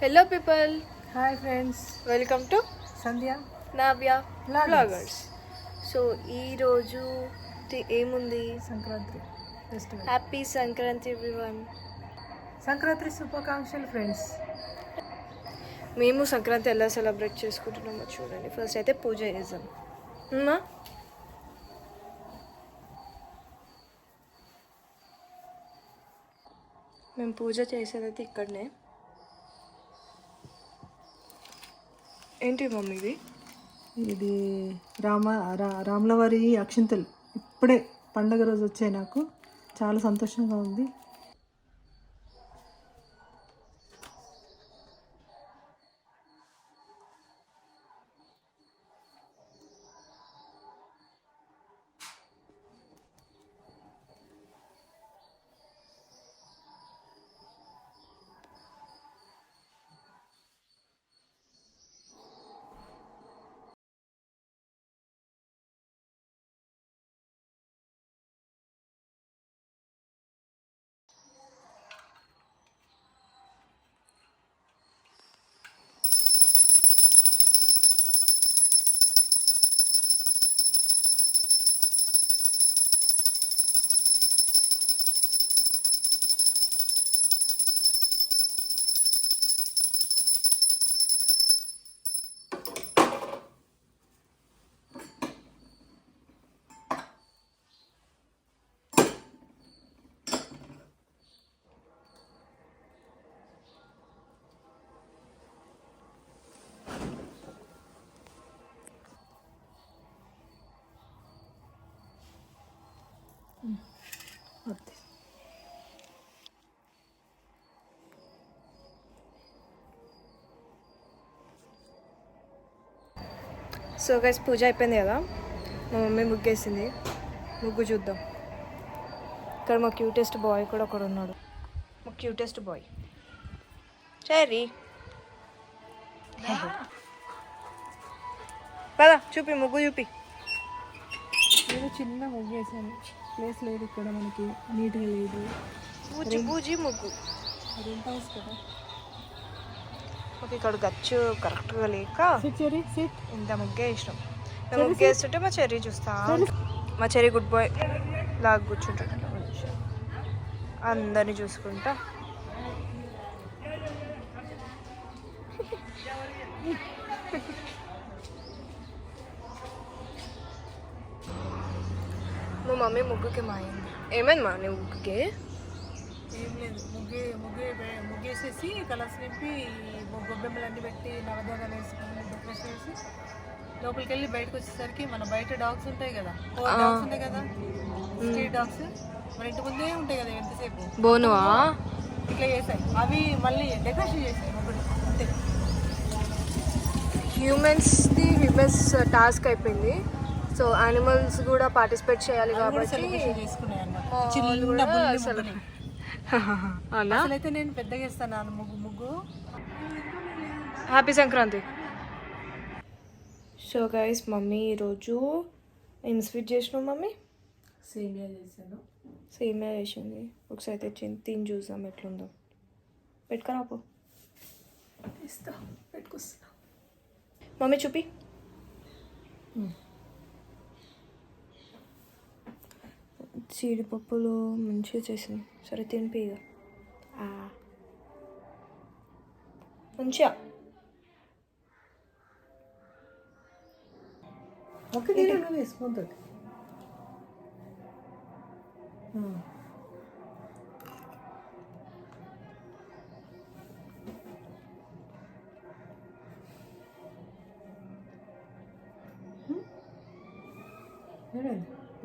Hello people, hi friends, welcome to Sandhya Navya Vloggers. Bloggers. So ఈరోజు ఏముంది? Sankranti festival. Happy Sankranti everyone. Sankranti శుభాకాంక్షలు friends. మేము సంక్రాంతి ఎలా సెలబ్రేట్ చేసుకుంటున్నామో చూడండి. ఫస్ట్ అయితే పూజ చేద్దాం. అమ్మా మేము పూజ చేసేదైతే ఇక్కడనే. ఏంటి మమ్మీ ఇది? ఇది రాములవారి అక్షింతలు. ఇప్పుడే పండగ రోజు వచ్చాయి. నాకు చాలా సంతోషంగా ఉంది. సో గైస్, పూజ అయిపోయింది కదా. మా మమ్మీ ముగ్గేసింది. ముగ్గు చూద్దాం. ఇక్కడ మా క్యూటెస్ట్ బాయ్ కూడా ఒకడు ఉన్నాడు. మా క్యూటెస్ట్ బాయ్ చెర్రీ. పదా చూపి, ముగ్గు చూపి. నేను చిన్న ముగ్గు వేసాను. ప్లేస్ లేదు ఇక్కడ, మనకి నీట్గా లేదు. బూజీ బూజీ ముగ్గు. అది ఎంత హౌస్ కదా. ఓకే, ఇక్కడ గచ్చు కరెక్ట్గా లేక చెర్రీ సిట్. ఇంత ముగ్గే ఇష్టం. మేము ముగ్గు వేస్తుంటే మా చెర్రీ చూస్తా. మా చెర్రీ గుడ్ బాయ్ లాగా కూర్చుంటాడు. అందరినీ చూసుకుంటా. మా మమ్మీ ముగ్గుకి మాయింది. ఏమైంది మా నీ ముగ్గుకి? ఏం లేదు, ముగ్గేసేసి కలర్స్ నింపి గొబ్బెమ్మలు అన్నీ పెట్టి నవధానాలు వేసుకుని డెకరేషన్ వేసి లోపలికి వెళ్ళి బయటకు వచ్చేసరికి మన బయట డాగ్స్ ఉంటాయి కదా, డాగ్స్ ఉంటాయి కదా, స్ట్రీట్ డాగ్స్ మన ఇంటి ముందే ఉంటాయి కదా ఎంతసేపు. బోనువా ఇట్లా చేసాయి. అవి మళ్ళీ డెకరేషన్ చేసాయి ముగ్గురు అంతే. హ్యూమన్స్ టాస్క్ అయిపోయింది. సో యానిమల్స్ కూడా పార్టిసిపేట్ చేయాలి కాబట్టి చేసుకున్నాయి అలా. అసలైతే నేను పెద్దగా ఇస్తాను ముగ్గు. Happy Sankranti. So guys, mummy ఈరోజు ఏం స్వీట్ చేసినావు మమ్మీ? సేమియా చేశాను. సేమియా చేసింది. ఒకసారి తెచ్చింది, తిని చూసాం ఎట్లుందో. పెట్టుకురాపో. ఇస్తా, పెట్టుకొస్తా. మమ్మీ చూపి. జీడిపప్పులు మంచిగా చేసింది. సరే తినిపి ఇక. మంచిగా ఒక నీళ్ళు వేసుకుంటుంది.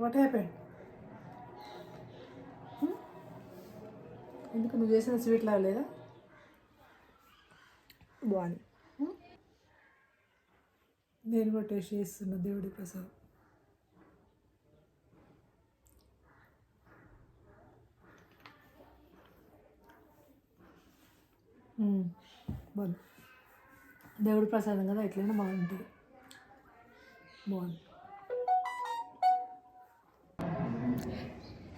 What happened? ఎందుకు నువ్వు చేసిన స్వీట్ లాగా లేదా? బాగుంది. నేను కూడా టేస్ట్ చేస్తున్నా. దేవుడి ప్రసాదం. బాగుంది. దేవుడి ప్రసాదం కదా, ఎట్లయినా బాగుంటుంది. బాగుంది.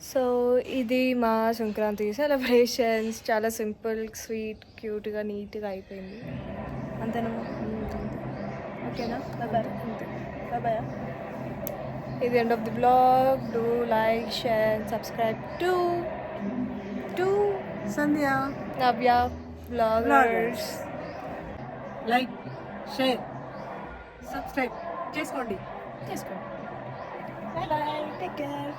సో ఇది మా సంక్రాంతి సెలబ్రేషన్స్. చాలా సింపుల్, స్వీట్, క్యూట్గా, నీట్గా అయిపోయింది. అంతేనా? ఓకేనా? బాయ్. బాయ్. ఇది end of the blog. Do like, share, subscribe to Sandhya Navya bloggers. Like, share, subscribe చేసుకోండి. చేసుకోండి. Bye bye. Take care.